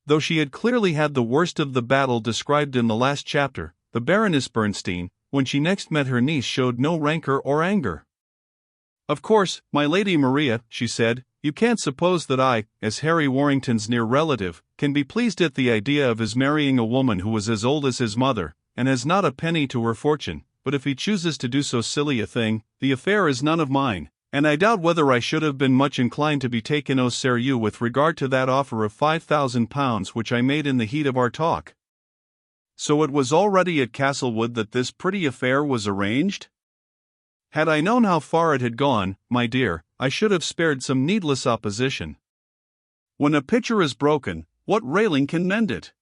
Though she had clearly had the worst of the battle described in the last chapter, the Baroness Bernstein, when she next met her niece, showed no rancor or anger. "Of course, my Lady Maria," she said, "you can't suppose that I, as Harry Warrington's near relative, can be pleased at the idea of his marrying a woman who was as old as his mother, and has not a penny to her fortune, but if he chooses to do so silly a thing, the affair is none of mine, and I doubt whether I should have been much inclined to be taken au sérieux with regard to that offer of £5,000 which I made in the heat of our talk." So it was already at Castlewood that this pretty affair was arranged? Had I known how far it had gone, my dear, I should have spared some needless opposition. When a pitcher is broken, what railing can mend it?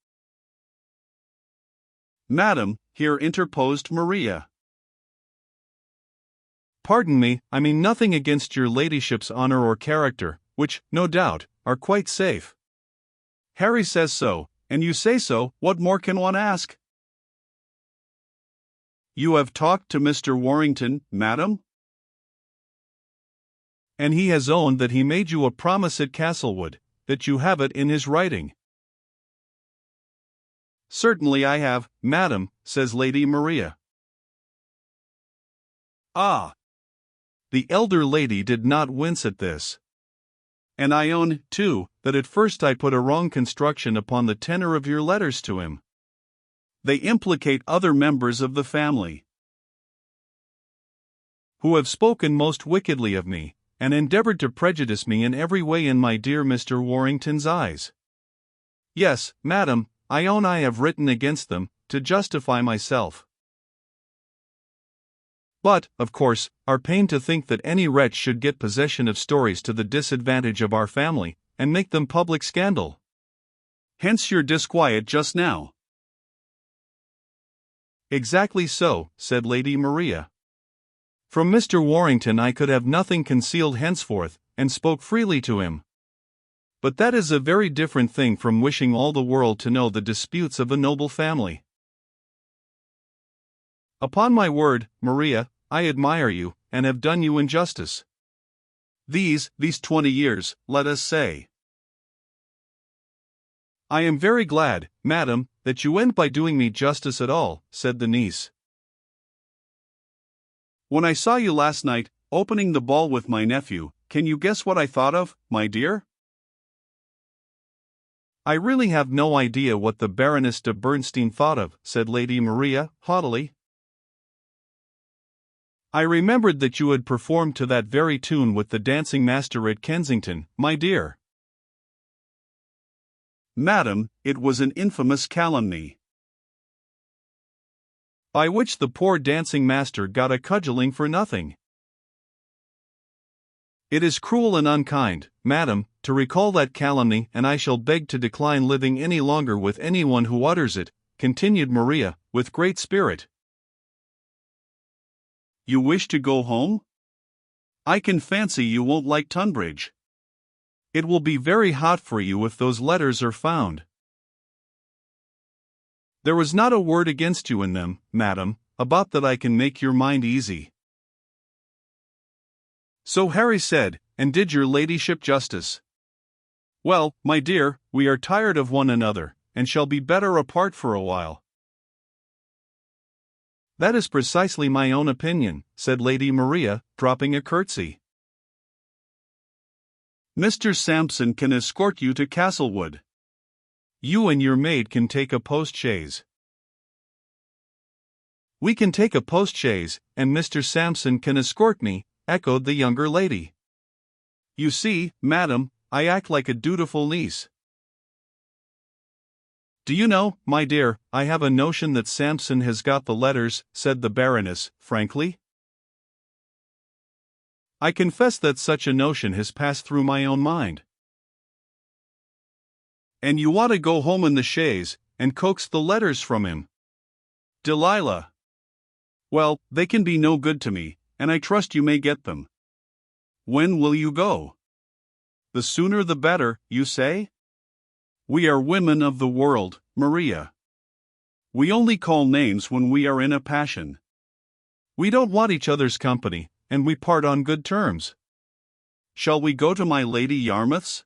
"Madam," here interposed Maria. "Pardon me, I mean nothing against your ladyship's honor or character, which, no doubt, are quite safe. Harry says so, and you say so, what more can one ask?" "You have talked to Mr. Warrington, madam?" "And he has owned that he made you a promise at Castlewood, that you have it in his writing." "Certainly I have, madam," says Lady Maria. "Ah!" The elder lady did not wince at this. "And I own, too, that at first I put a wrong construction upon the tenor of your letters to him. They implicate other members of the family, who have spoken most wickedly of me, and endeavored to prejudice me in every way in my dear Mr. Warrington's eyes. Yes, madam, I own I have written against them, to justify myself. But, of course, are pained to think that any wretch should get possession of stories to the disadvantage of our family, and make them public scandal. Hence your disquiet just now." "Exactly so," said Lady Maria. "From Mr. Warrington I could have nothing concealed henceforth, and spoke freely to him. But that is a very different thing from wishing all the world to know the disputes of a noble family. Upon my word, Maria, I admire you, and have done you injustice. These 20 years, let us say. I am very glad, madam, that you end by doing me justice at all," said the niece. "When I saw you last night, opening the ball with my nephew, can you guess what I thought of, my dear?" "I really have no idea what the Baroness de Bernstein thought of," said Lady Maria, haughtily. "I remembered that you had performed to that very tune with the dancing master at Kensington, my dear." "Madam, it was an infamous calumny, by which the poor dancing master got a cudgelling for nothing. It is cruel and unkind, madam, to recall that calumny, and I shall beg to decline living any longer with anyone who utters it," continued Maria, with great spirit. "You wish to go home? I can fancy you won't like Tunbridge. It will be very hot for you if those letters are found." "There was not a word against you in them, madam, about that I can make your mind easy." "So Harry said, and did your ladyship justice. Well, my dear, we are tired of one another, and shall be better apart for a while." "That is precisely my own opinion," said Lady Maria, dropping a curtsy. "Mr. Sampson can escort you to Castlewood. You and your maid can take a post-chaise." "We can take a post-chaise, and Mr. Sampson can escort me," echoed the younger lady. "You see, madam, I act like a dutiful niece." "Do you know, my dear, I have a notion that Sampson has got the letters," said the Baroness, frankly. "I confess that such a notion has passed through my own mind." "And you want to go home in the chaise, and coax the letters from him?" "Delilah! Well, they can be no good to me, and I trust you may get them. When will you go? The sooner the better, you say? We are women of the world, Maria. We only call names when we are in a passion. We don't want each other's company, and we part on good terms. Shall we go to my Lady Yarmouth's?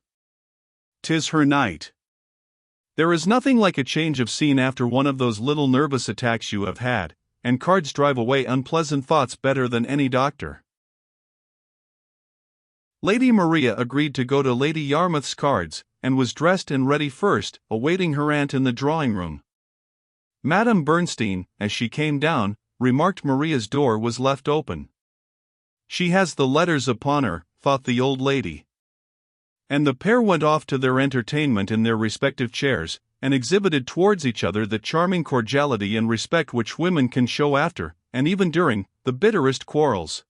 'Tis her night. There is nothing like a change of scene after one of those little nervous attacks you have had, and cards drive away unpleasant thoughts better than any doctor. Lady Maria agreed to go to Lady Yarmouth's cards, and was dressed and ready first, awaiting her aunt in the drawing-room. Madame Bernstein, as she came down, remarked Maria's door was left open. "She has the letters upon her," thought the old lady. And the pair went off to their entertainment in their respective chairs, and exhibited towards each other the charming cordiality and respect which women can show after, and even during, the bitterest quarrels.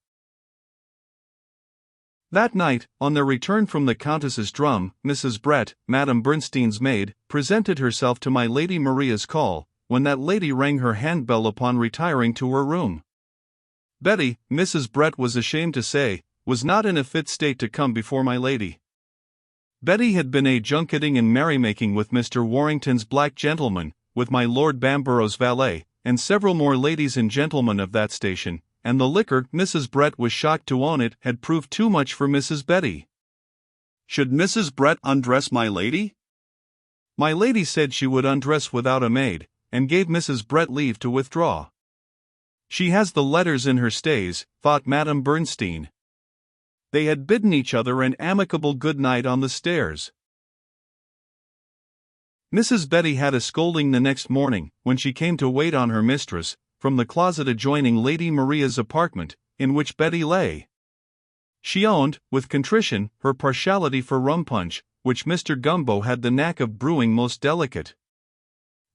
That night, on their return from the Countess's drum, Mrs. Brett, Madame Bernstein's maid, presented herself to my Lady Maria's call, when that lady rang her handbell upon retiring to her room. Betty, Mrs. Brett was ashamed to say, was not in a fit state to come before my lady. Betty had been junketing and merrymaking with Mr. Warrington's black gentleman, with my Lord Bamborough's valet, and several more ladies and gentlemen of that station, and the liquor, Mrs. Brett was shocked to own it, had proved too much for Mrs. Betty. Should Mrs. Brett undress my lady? My lady said she would undress without a maid, and gave Mrs. Brett leave to withdraw. She has the letters in her stays, thought Madame Bernstein. They had bidden each other an amicable good night on the stairs. Mrs. Betty had a scolding the next morning, when she came to wait on her mistress, from the closet adjoining Lady Maria's apartment, in which Betty lay. She owned, with contrition, her partiality for rum punch, which Mr. Gumbo had the knack of brewing most delicate.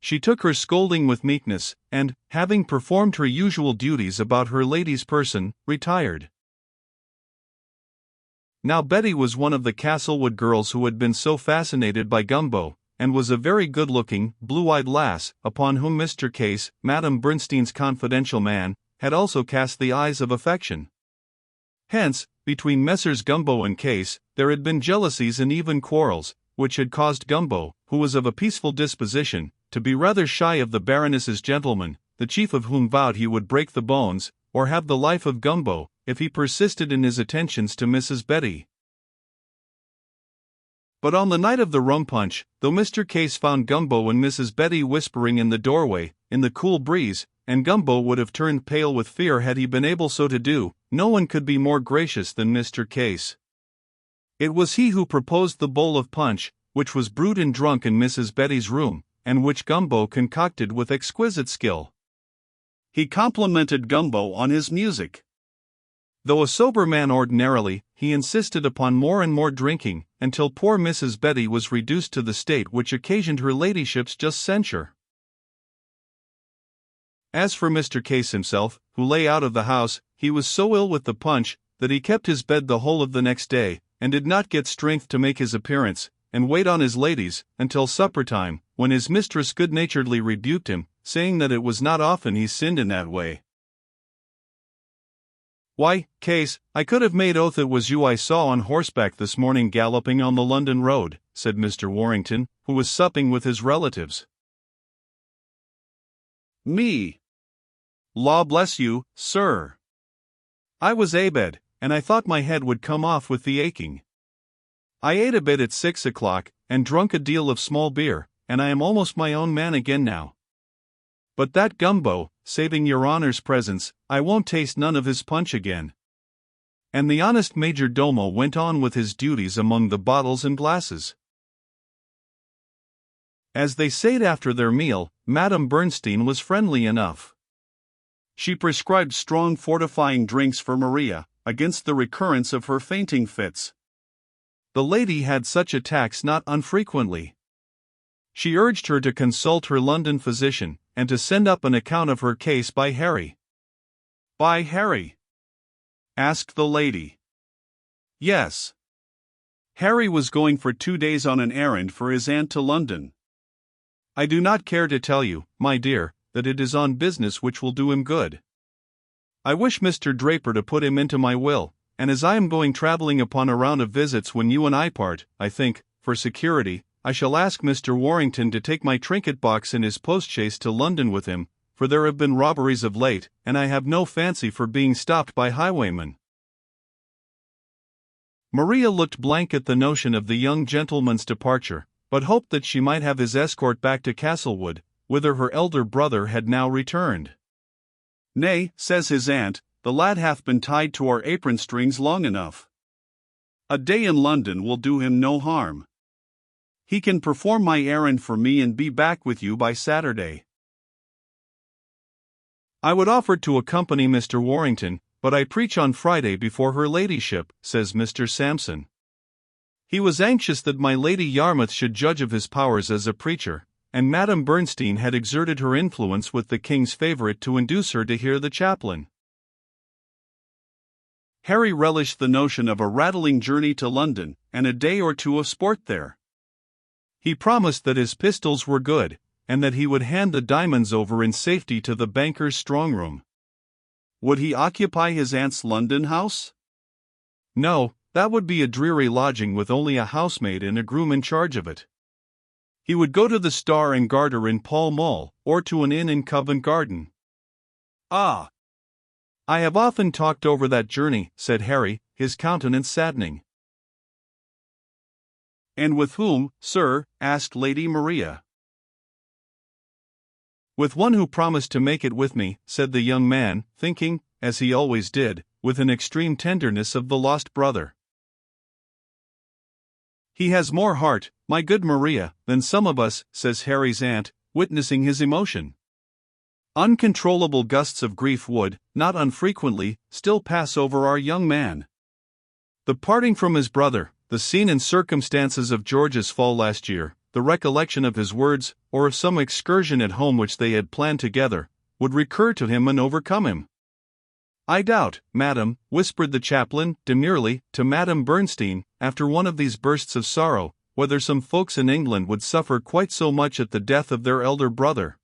She took her scolding with meekness, and, having performed her usual duties about her lady's person, retired. Now Betty was one of the Castlewood girls who had been so fascinated by Gumbo, and was a very good-looking, blue-eyed lass, upon whom Mr. Case, Madame Bernstein's confidential man, had also cast the eyes of affection. Hence, between Messrs. Gumbo and Case, there had been jealousies and even quarrels, which had caused Gumbo, who was of a peaceful disposition, to be rather shy of the Baroness's gentleman, the chief of whom vowed he would break the bones, or have the life of Gumbo, if he persisted in his attentions to Mrs. Betty. But on the night of the rum punch, though Mr. Case found Gumbo and Mrs. Betty whispering in the doorway, in the cool breeze, and Gumbo would have turned pale with fear had he been able so to do, no one could be more gracious than Mr. Case. It was he who proposed the bowl of punch, which was brewed and drunk in Mrs. Betty's room, and which Gumbo concocted with exquisite skill. He complimented Gumbo on his music. Though a sober man ordinarily, he insisted upon more and more drinking, until poor Mrs. Betty was reduced to the state which occasioned her ladyship's just censure. As for Mr. Case himself, who lay out of the house, he was so ill with the punch, that he kept his bed the whole of the next day, and did not get strength to make his appearance, and wait on his ladies, until supper-time, when his mistress good-naturedly rebuked him, saying that it was not often he sinned in that way. "Why, Case, I could have made oath it was you I saw on horseback this morning galloping on the London road," said Mr. Warrington, who was supping with his relatives. "Me? Law bless you, sir. I was abed, and I thought my head would come off with the aching. I ate a bit at 6 o'clock, and drunk a deal of small beer, and I am almost my own man again now. But that Gumbo, saving your honour's presence, I won't taste none of his punch again." And the honest major domo went on with his duties among the bottles and glasses. As they sate after their meal, Madame Bernstein was friendly enough. She prescribed strong fortifying drinks for Maria, against the recurrence of her fainting fits. The lady had such attacks not unfrequently. She urged her to consult her London physician, and to send up an account of her case by Harry. "By Harry?" asked the lady. "Yes. Harry was going for 2 days on an errand for his aunt to London. I do not care to tell you, my dear, that it is on business which will do him good. I wish Mr. Draper to put him into my will, and as I am going travelling upon a round of visits when you and I part, I think, for security, I shall ask Mr. Warrington to take my trinket box in his postchaise to London with him, for there have been robberies of late, and I have no fancy for being stopped by highwaymen." Maria looked blank at the notion of the young gentleman's departure, but hoped that she might have his escort back to Castlewood, whither her elder brother had now returned. "Nay," says his aunt, "the lad hath been tied to our apron strings long enough. A day in London will do him no harm. He can perform my errand for me and be back with you by Saturday." "I would offer to accompany Mr. Warrington, but I preach on Friday before her ladyship," says Mr. Sampson. He was anxious that my Lady Yarmouth should judge of his powers as a preacher, and Madame Bernstein had exerted her influence with the king's favourite to induce her to hear the chaplain. Harry relished the notion of a rattling journey to London, and a day or two of sport there. He promised that his pistols were good, and that he would hand the diamonds over in safety to the banker's strong room. Would he occupy his aunt's London house? No, that would be a dreary lodging with only a housemaid and a groom in charge of it. He would go to the Star and Garter in Pall Mall, or to an inn in Covent Garden. "Ah! I have often talked over that journey," said Harry, his countenance saddening. "And with whom, sir?" asked Lady Maria. "With one who promised to make it with me," said the young man, thinking, as he always did, with an extreme tenderness of the lost brother. "He has more heart, my good Maria, than some of us," says Harry's aunt, witnessing his emotion. Uncontrollable gusts of grief would, not unfrequently, still pass over our young man. The parting from his brother, the scene and circumstances of George's fall last year, the recollection of his words, or of some excursion at home which they had planned together, would recur to him and overcome him. "I doubt, madam," whispered the chaplain, demurely, to Madame Bernstein, after one of these bursts of sorrow, whether some folks in England would suffer quite so much at the death of their elder brother.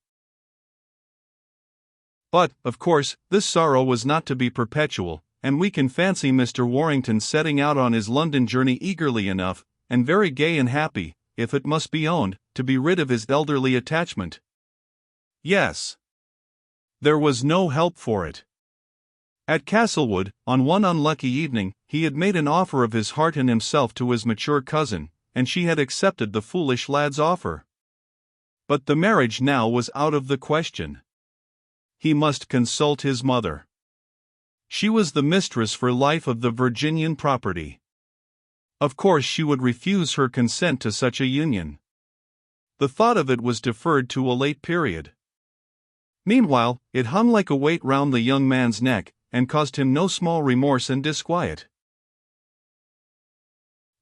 But, of course, this sorrow was not to be perpetual, and we can fancy Mr. Warrington setting out on his London journey eagerly enough, and very gay and happy, if it must be owned, to be rid of his elderly attachment. Yes. There was no help for it. At Castlewood, on one unlucky evening, he had made an offer of his heart and himself to his mature cousin, and she had accepted the foolish lad's offer. But the marriage now was out of the question. He must consult his mother. She was the mistress for life of the Virginian property. Of course she would refuse her consent to such a union. The thought of it was deferred to a late period. Meanwhile, it hung like a weight round the young man's neck, and caused him no small remorse and disquiet.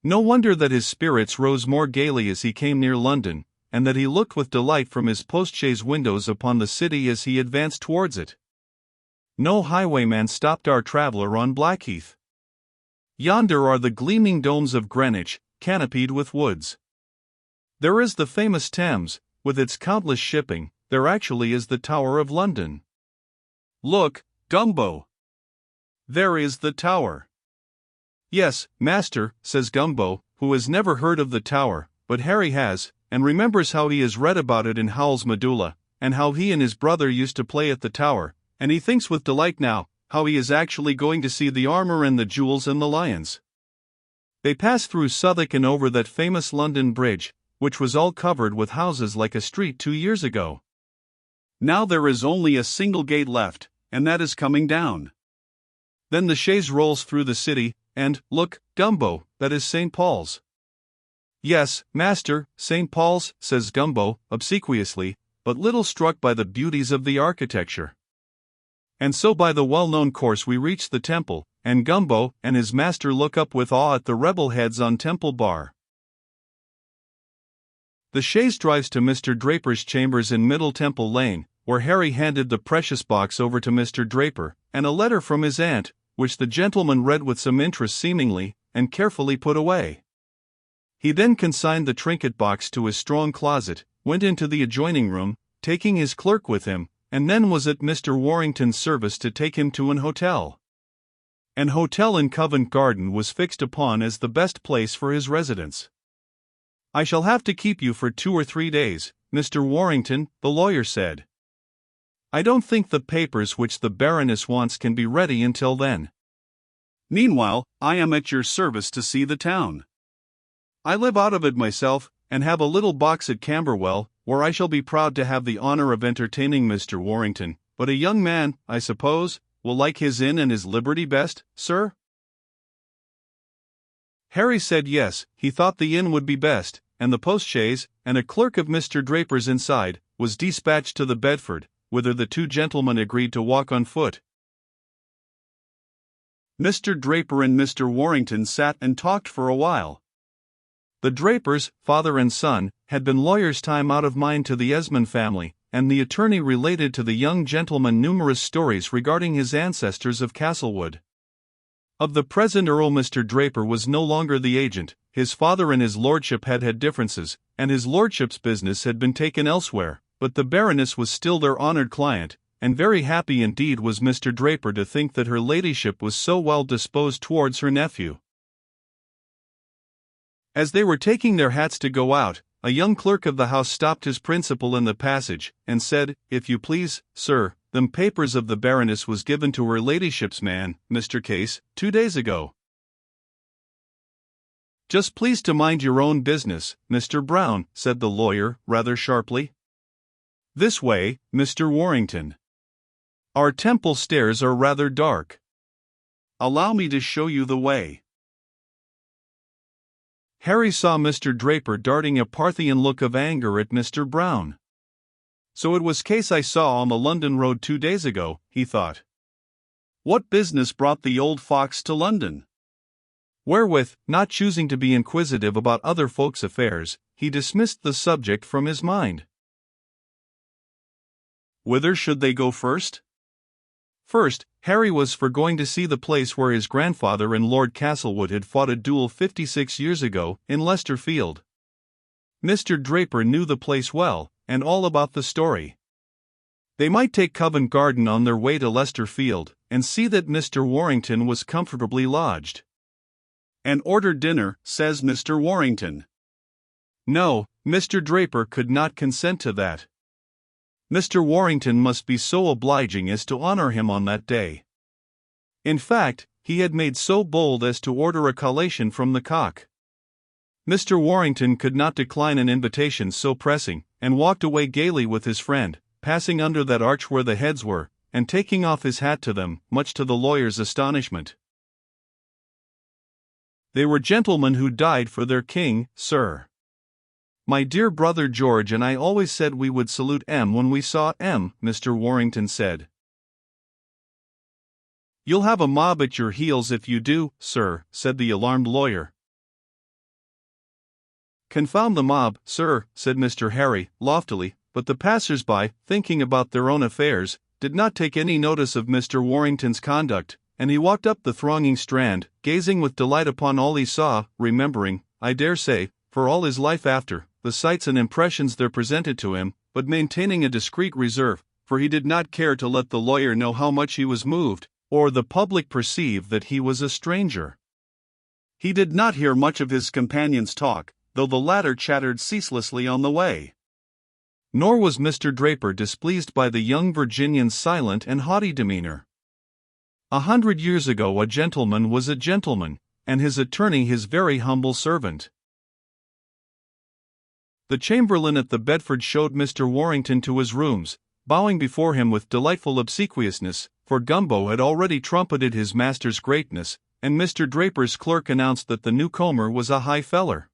No wonder that his spirits rose more gaily as he came near London, and that he looked with delight from his post-chaise windows upon the city as he advanced towards it. No highwayman stopped our traveller on Blackheath. Yonder are the gleaming domes of Greenwich, canopied with woods. There is the famous Thames, with its countless shipping. There actually is the Tower of London. Look, Gumbo! There is the Tower. Yes, master, says Gumbo, who has never heard of the Tower, but Harry has, and remembers how he has read about it in Howell's Medulla, and how he and his brother used to play at the Tower, and he thinks with delight now, how he is actually going to see the armor and the jewels and the lions. They pass through Southwark and over that famous London Bridge, which was all covered with houses like a street 2 years ago. Now there is only a single gate left, and that is coming down. Then the chaise rolls through the city, and, look, Gumbo, that is St. Paul's. Yes, master, St. Paul's, says Gumbo, obsequiously, but little struck by the beauties of the architecture. And so by the well-known course we reach the temple, and Gumbo and his master look up with awe at the rebel heads on Temple Bar. The chaise drives to Mr. Draper's chambers in Middle Temple Lane, where Harry handed the precious box over to Mr. Draper, and a letter from his aunt, which the gentleman read with some interest seemingly, and carefully put away. He then consigned the trinket box to his strong closet, went into the adjoining room, taking his clerk with him, and then was at Mr. Warrington's service to take him to an hotel. An hotel in Covent Garden was fixed upon as the best place for his residence. I shall have to keep you for 2 or 3 days, Mr. Warrington, the lawyer said. I don't think the papers which the Baroness wants can be ready until then. Meanwhile, I am at your service to see the town. I live out of it myself, and have a little box at Camberwell, where I shall be proud to have the honor of entertaining Mr. Warrington. But a young man, I suppose, will like his inn and his liberty best, sir?" Harry said yes, he thought the inn would be best, and the postchaise, and a clerk of Mr. Draper's inside, was dispatched to the Bedford, whither the two gentlemen agreed to walk on foot. Mr. Draper and Mr. Warrington sat and talked for a while. The Drapers, father and son, had been lawyers time out of mind to the Esmond family, and the attorney related to the young gentleman numerous stories regarding his ancestors of Castlewood. Of the present Earl, Mr. Draper was no longer the agent. His father and his lordship had had differences, and his lordship's business had been taken elsewhere, but the Baroness was still their honoured client, and very happy indeed was Mr. Draper to think that her ladyship was so well disposed towards her nephew. As they were taking their hats to go out, a young clerk of the house stopped his principal in the passage, and said, "If you please, sir, them papers of the Baroness was given to her ladyship's man, Mr. Case, 2 days ago." "Just please to mind your own business, Mr. Brown," said the lawyer, rather sharply. "This way, Mr. Warrington. Our Temple stairs are rather dark. Allow me to show you the way." Harry saw Mr. Draper darting a Parthian look of anger at Mr. Brown. "So it was Case I saw on the London road 2 days ago," he thought. "What business brought the old fox to London?" Wherewith, not choosing to be inquisitive about other folks' affairs, he dismissed the subject from his mind. Whither should they go first? First, Harry was for going to see the place where his grandfather and Lord Castlewood had fought a duel 56 years ago, in Leicester Field. Mr. Draper knew the place well, and all about the story. They might take Covent Garden on their way to Leicester Field, and see that Mr. Warrington was comfortably lodged. "And order dinner," says Mr. Warrington. No, Mr. Draper could not consent to that. Mr. Warrington must be so obliging as to honor him on that day. In fact, he had made so bold as to order a collation from the Cock. Mr. Warrington could not decline an invitation so pressing, and walked away gaily with his friend, passing under that arch where the heads were, and taking off his hat to them, much to the lawyer's astonishment. "They were gentlemen who died for their king, sir. My dear brother George and I always said we would salute M when we saw M," Mr. Warrington said. "You'll have a mob at your heels if you do, sir," said the alarmed lawyer. "Confound the mob, sir," said Mr. Harry, loftily, but the passers-by, thinking about their own affairs, did not take any notice of Mr. Warrington's conduct, and he walked up the thronging Strand, gazing with delight upon all he saw, remembering, I dare say, for all his life after, the sights and impressions there presented to him, but maintaining a discreet reserve, for he did not care to let the lawyer know how much he was moved, or the public perceive that he was a stranger. He did not hear much of his companion's talk, though the latter chattered ceaselessly on the way. Nor was Mr. Draper displeased by the young Virginian's silent and haughty demeanor. 100 years ago a gentleman was a gentleman, and his attorney his very humble servant. The chamberlain at the Bedford showed Mr. Warrington to his rooms, bowing before him with delightful obsequiousness, for Gumbo had already trumpeted his master's greatness, and Mr. Draper's clerk announced that the newcomer was a high feller.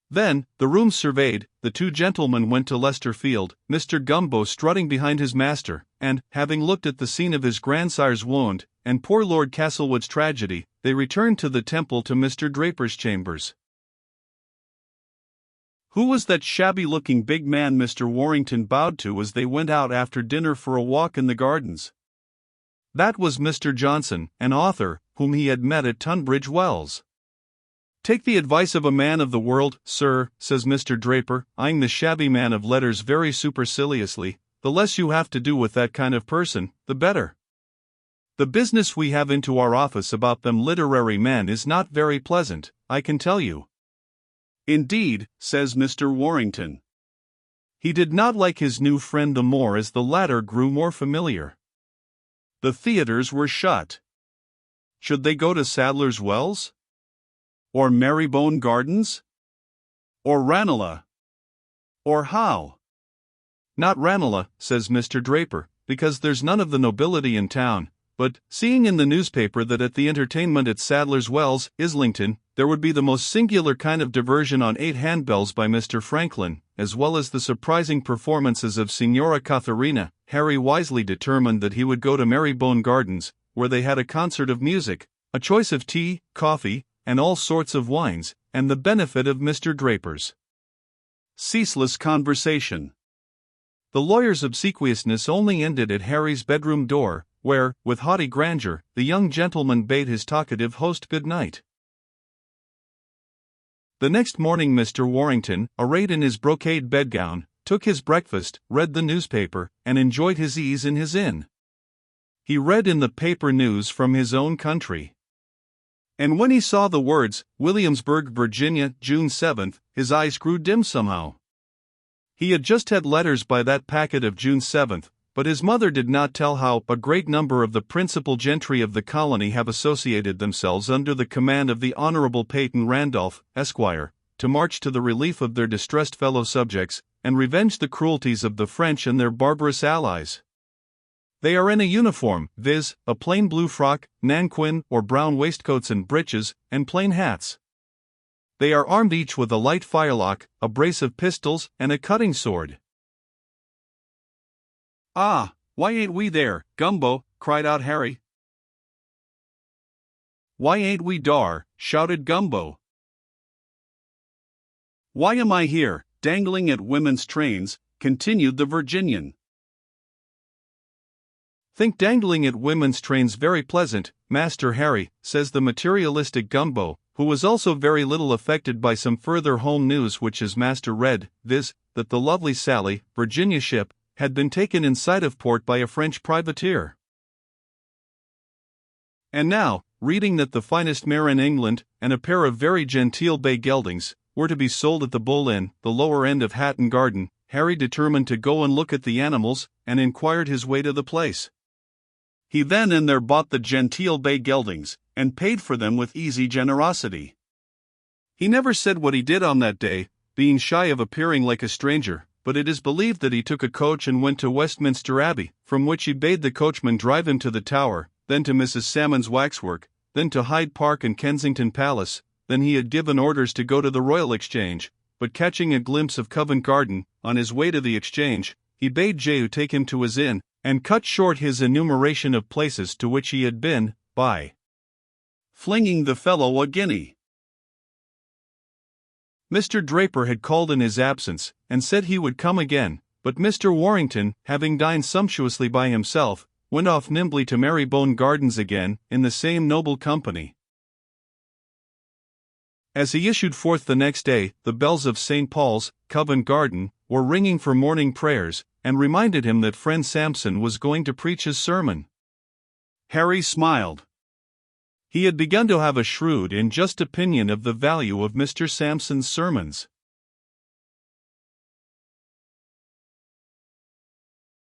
Then, the rooms surveyed, the two gentlemen went to Leicester Field, Mr. Gumbo strutting behind his master, and, having looked at the scene of his grandsire's wound, and poor Lord Castlewood's tragedy, they returned to the Temple to Mr. Draper's chambers. Who was that shabby-looking big man Mr. Warrington bowed to as they went out after dinner for a walk in the gardens? That was Mr. Johnson, an author, whom he had met at Tunbridge Wells. "Take the advice of a man of the world, sir," says Mr. Draper, eyeing the shabby man of letters very superciliously, "the less you have to do with that kind of person, the better. The business we have into our office about them literary men is not very pleasant, I can tell you." "Indeed," says Mr. Warrington. He did not like his new friend the more as the latter grew more familiar. The theatres were shut. Should they go to Sadler's Wells? Or Marybone Gardens? Or Ranelagh? Or how? Not Ranelagh, says Mr. Draper, because there's none of the nobility in town, but, seeing in the newspaper that at the entertainment at Sadler's Wells, Islington, there would be the most singular kind of diversion on 8 handbells by Mr. Franklin, as well as the surprising performances of Signora Katharina, Harry wisely determined that he would go to Marybone Gardens, where they had a concert of music, a choice of tea, coffee, and all sorts of wines, and the benefit of Mr. Draper's ceaseless conversation. The lawyer's obsequiousness only ended at Harry's bedroom door, where, with haughty grandeur, the young gentleman bade his talkative host good night. The next morning Mr. Warrington, arrayed in his brocade bedgown, took his breakfast, read the newspaper, and enjoyed his ease in his inn. He read in the paper news from his own country. And when he saw the words, Williamsburg, Virginia, June 7th, his eyes grew dim somehow. He had just had letters by that packet of June 7th, but his mother did not tell how a great number of the principal gentry of the colony have associated themselves under the command of the Honorable Peyton Randolph, Esquire, to march to the relief of their distressed fellow subjects, and revenge the cruelties of the French and their barbarous allies. They are in a uniform, viz., a plain blue frock, nanquin or brown waistcoats and breeches, and plain hats. They are armed each with a light firelock, a brace of pistols, and a cutting sword. "Ah, why ain't we there, Gumbo?" cried out Harry. "Why ain't we dar?" shouted Gumbo. "Why am I here, dangling at women's trains?" continued the Virginian. "Think dangling at women's trains very pleasant, Master Harry," says the materialistic Gumbo, who was also very little affected by some further home news which his master read, viz., that the lovely Sally, Virginia ship, had been taken in sight of port by a French privateer. And now, reading that the finest mare in England, and a pair of very genteel bay geldings, were to be sold at the Bull Inn, the lower end of Hatton Garden, Harry determined to go and look at the animals, and inquired his way to the place. He then and there bought the genteel bay geldings, and paid for them with easy generosity. He never said what he did on that day, being shy of appearing like a stranger, but it is believed that he took a coach and went to Westminster Abbey, from which he bade the coachman drive him to the Tower, then to Mrs. Salmon's waxwork, then to Hyde Park and Kensington Palace. Then he had given orders to go to the Royal Exchange, but catching a glimpse of Covent Garden, on his way to the Exchange, he bade Jehu take him to his inn, and cut short his enumeration of places to which he had been, by flinging the fellow a guinea. Mr. Draper had called in his absence, and said he would come again, but Mr. Warrington, having dined sumptuously by himself, went off nimbly to Marybone Gardens again, in the same noble company. As he issued forth the next day, the bells of St. Paul's, Covent Garden, were ringing for morning prayers, and reminded him that friend Sampson was going to preach his sermon. Harry smiled. He had begun to have a shrewd and just opinion of the value of Mr. Sampson's sermons.